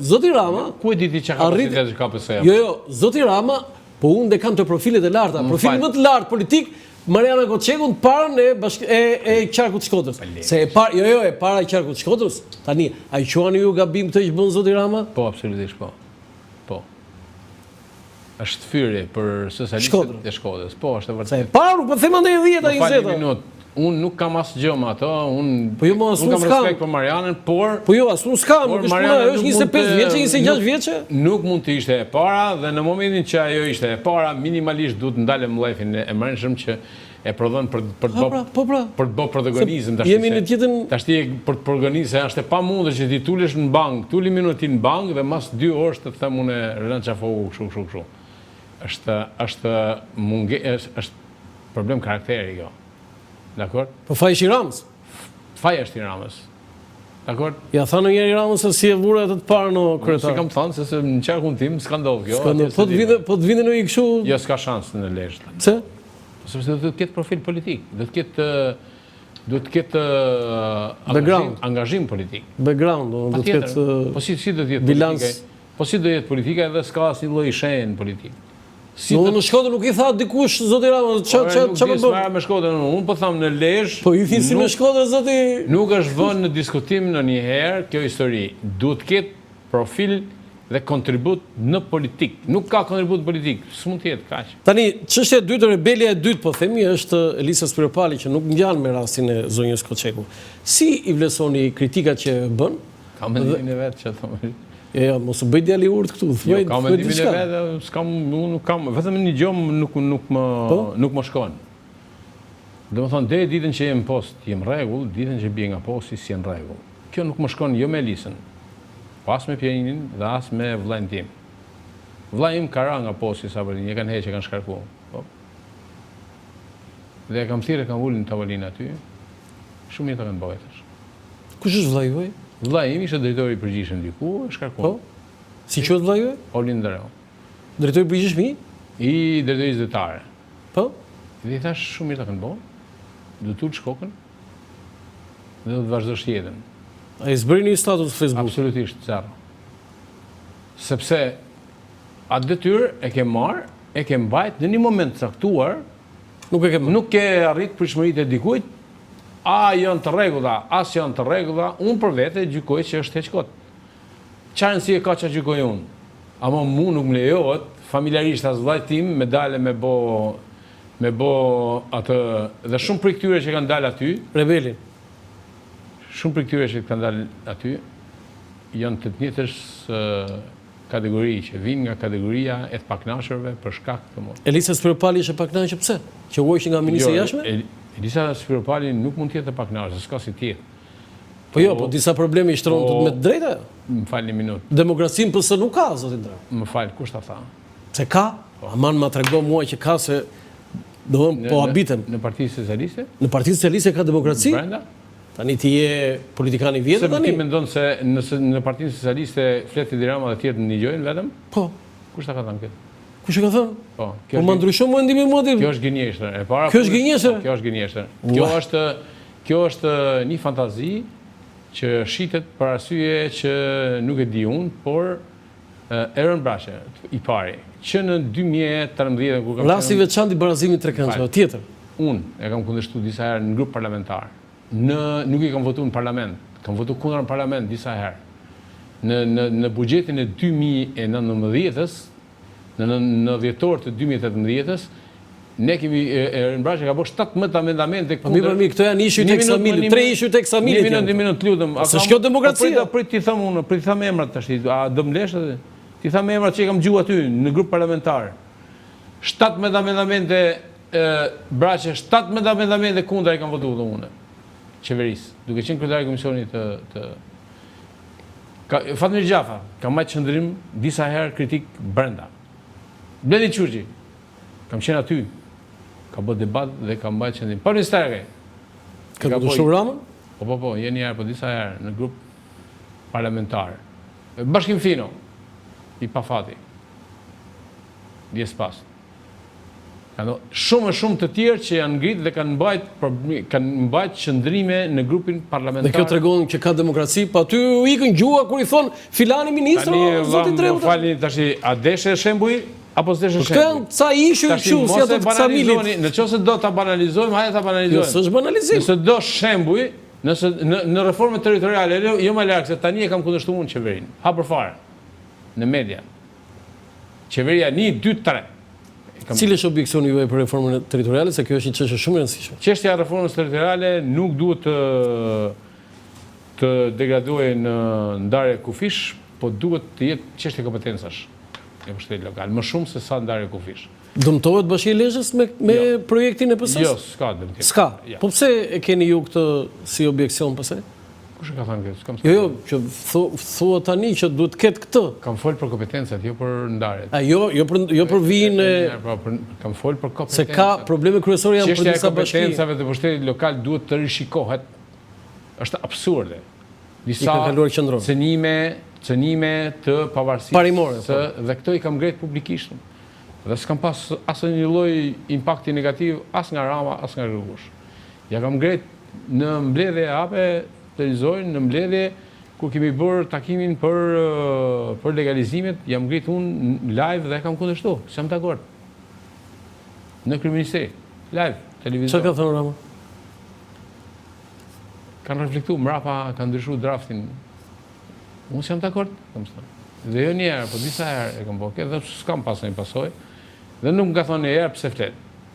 zoti Rama... Ku e diti që kapacitetet që ka PS-ja? Jo, zoti Rama, po unë dhe kam të profilet e larta. Profili më të lartë politik, Mariana Koçekun parën e qarkut Shkodrës. Se e para e qarkut Shkodrës. Tani, a i quani ju gabim këtë që bën zoti Rama? Po, absolutisht po. Po. Është fyri për socialistët e Shkodrës. Po, është e vërtetë. Se e para, po them andaj 10-20. Unë nuk kam asë gjë me ato, unë kam respekt për Marianën, por... Po jo, asë nuk s'kam, nuk është puna, është 25 vjeqe, 26 vjeqe? Nuk mund të ishte e para, dhe në momentin që ajo ishte e para, minimalisht duhet ndale mlefin e mërënshëm që e prodhën për të bë protagonizm. Jemi në tjetën... Tashti për të protagonizm, është e pa mundë që ti tullesh në bank, tulli minutin në bank, dhe mas 2 orë të them unë rënë qafohu këshu. Është problem karakteri kjo. Dakor? Po faj është i Ramës? Faj është i Ramës. Dakor? Ja tha në njeri Ramës se si e vura të parë në kryetar. Si kam thënë, se në qarkun tim s'ka ndodhë kjo. Po të vinde në i këshu... Jo, s'ka shansë në lejshtë. Pse? Sepse do të ketë profil politik, do të ketë angazhim politik. Background, do të ketë po si do të jetë politike? Po si do të jetë politika edhe s'ka asnjë lloj shenjë politik. Në Shkodër nuk i tha dikush zoti Rama, ç'a më bën? Me Shkodrën, unë po tham në Lezhë. Po i thin si me Shkodër zoti. Nuk është vënë në diskutim ndonjëherë kjo histori. Duhet të ketë profil dhe kontribut në politik. Nuk ka kontribut politik, s'mund të jetë kaq. Tani, çështja e dytë, rebelja e dytë po themi, është Elisa Spiropali që nuk ngjan me rastin e zonjës Koçeku. Si i vlerësoni kritikat që bën? Ka mendimin e vet që thonë. Jo, mos u bëj djali urt këtu. Jo, kam mendimin e vet, nuk kam, vetëm një gjë nuk më shkon. Domethënë deri ditën që jem post, jem rregull, ditën që bie nga posti si në rregull. Kjo nuk më shkon jo me Elisën, pas me Pjerinin dhe as me vllajën tim. Vllai im ka ra nga posti sa për një kanë heqë, kanë shkarkuar. Po. Dhe kam thirrë, kam ulur në tavolinë aty. Shumë mirë të kanë bëjë tash. Kush është vllai juaj? Vllai im ishte drejtori i përgjithshëm diku, shkarkuar. Po. Si quhet vllai juaj? Olin Dreu. Drejtori i përgjithshëm i drejtorisë zyrtare. Po. Dhe i thash shumë mirë të kanë bëjë. Do të ulësh kokën dhe do të vazhdosh jetën. A i zbëri një status Facebook? Absolutisht, zero. Sepse atë detyrë e ke marrë, e ke mbajt në një moment caktuar, nuk ke arrit pritshmëritë e dikujt, a janë të rregulla, as janë të rregulla, unë për vete gjykoj që është heqkot. Çfarë rëndësie ka ç'a gjykoj unë? Ama mu nuk më lejohet, familjarisht as vllai tim me dalë me bo atë, dhe shumë për këtyre që kanë dalë aty, rebelin. Shumë për këtyre që kanë dalë aty, janë të njëjtës kategori që vinë nga kategoria e të paknaqërve për shkak të mund. Elisa Spiropali është e paknaqër pse? Që uajshi nga ministri i jashtme? Elisa Spiropali nuk mund të jetë e paknaqër, s'ka si tjetë. Po jo, po disa probleme i shtron të me të drejta? Më falë një minutë. Demokracinë pësë nuk ka, zotin Dreu. Më falë, kush ta tha? Se ka? Aman ma trego mua që ka se do po habitem. Në Partinë Socialiste? Në Partinë Socialiste ka demokraci? Brenda? Tani ti je politikani vjetë tani? Se më ti mendon se në Partinë Socialiste Fleti Edi Rama dhe tjerë në njëjojnë vetëm? Po. Kush ta ka thënë këtë? Kush e ka thënë? Po. Po më ndryshon mendimin mua ti. Kjo është gënjeshtër. Kjo është gënjeshtër? Kjo është gënjeshtër. Kjo është një fantazi që shitet për arsye që nuk e di unë, por Eron Braçe, i pari, që në 2013 kur kam rasti veçantë i barazimit trekëndshëm, tjetër. Unë e kam kundërshtuar disa herë në grup parlamentar. Nuk i kam votuar në parlament, kam votuar kundër në parlament disa herë. Në buxhetin e 2019-s, në dhjetor të 2018-s, ne kemi Eron Braçe ka bërë 17 amendamente kundër. Po mirë, këto janë ishu tek Samili, 3 ishu tek Samili. Një minutë lutem. Se shkjo demokracia. Prit ti them unë, prit them emrat tash. A do më lesh atë? Ti them emrat që kam gjuar aty në grup parlamentar. 17 amendamente Braçe, 17 amendamente kundër i kanë votuar unë. Qeverisë, duke qenë kryetari i komisionit Fatmir Gjafa, ka marrë qëndrim disa herë kritik brenda. Bledi Çurçi, kam qenë aty. Ka bërë debat dhe ka mbajtur qendrim. Po ministeri. Ka bërë shumë Ramën? Po, jeni herë, po disa herë në grup parlamentar. Bashkim Fino, i Pafati. Djes pas. Shumë të tjerë që janë ngritë dhe kanë mbajt qëndrime në grupin parlamentar. Dhe kjo tregon që ka demokraci, pa ty u ikën gjua kur i thon filani ministro, zoti Treuta. Falni tash, a deshe shembuj apo s'deshe shembuj? Kënë ca ishu kështu si ato të Samilit. Nëse do ta banalizojmë, hajde ta banalizojmë. Jo, s'është banalizim. Nëse do shembuj, nëse në reformën territoriale, jo më larg se tani e kam kundërshtuar unë qeverinë. Hapër fare në media. Qeveria 1, 2, 3. Cili është objeksioni juaj për reformën territoriale, se kjo është një çështje shumë e rëndësishme? Çështja e reformës territoriale nuk duhet të degradohej në ndarje kufish, po duhet të jetë çështje kompetencash e pushtetit lokal, më shumë se sa ndarje kufish. Dëmtohet Bashkia e Lezhës me projektin e PS-s? Jo, s'ka dëmtim. S'ka. Po pse e keni ju këtë si objeksion pastaj? Kush e ka thënë këtë? Jo, që thua tani që duhet ketë këtë. Kam folë për kompetencat, jo për ndarjet. Jo për vijin e... Kam folë për kompetencat. Se ka probleme kryesore janë për disa bashki. Çështja e kompetencave të pushtetit lokal duhet të rishikohet. Është absurde. Disa cënime të pavarësisë dhe këto i kam ngretë publikisht. Dhe s'kam pas asë një lloj impakti negativ as nga Rama, as nga Grukush. Ja kam ngretë në mbledhje hape televizorin, në mbledhje kur kemi bërë takimin për legalizimet, jam ngritë unë live dhe kam kundërshtuar, s'jam dakord. Në kryeministri, live, televizor. Çfarë ka thënë Rama? Kanë reflektuar mbrapa, kanë ndryshuar draftin. Unë s'jam dakord, kam thënë. Dhe jo një herë, po disa herë e kam bërë, dhe s'kam pas një pasojë. Dhe nuk më ka thonë një herë pse flet.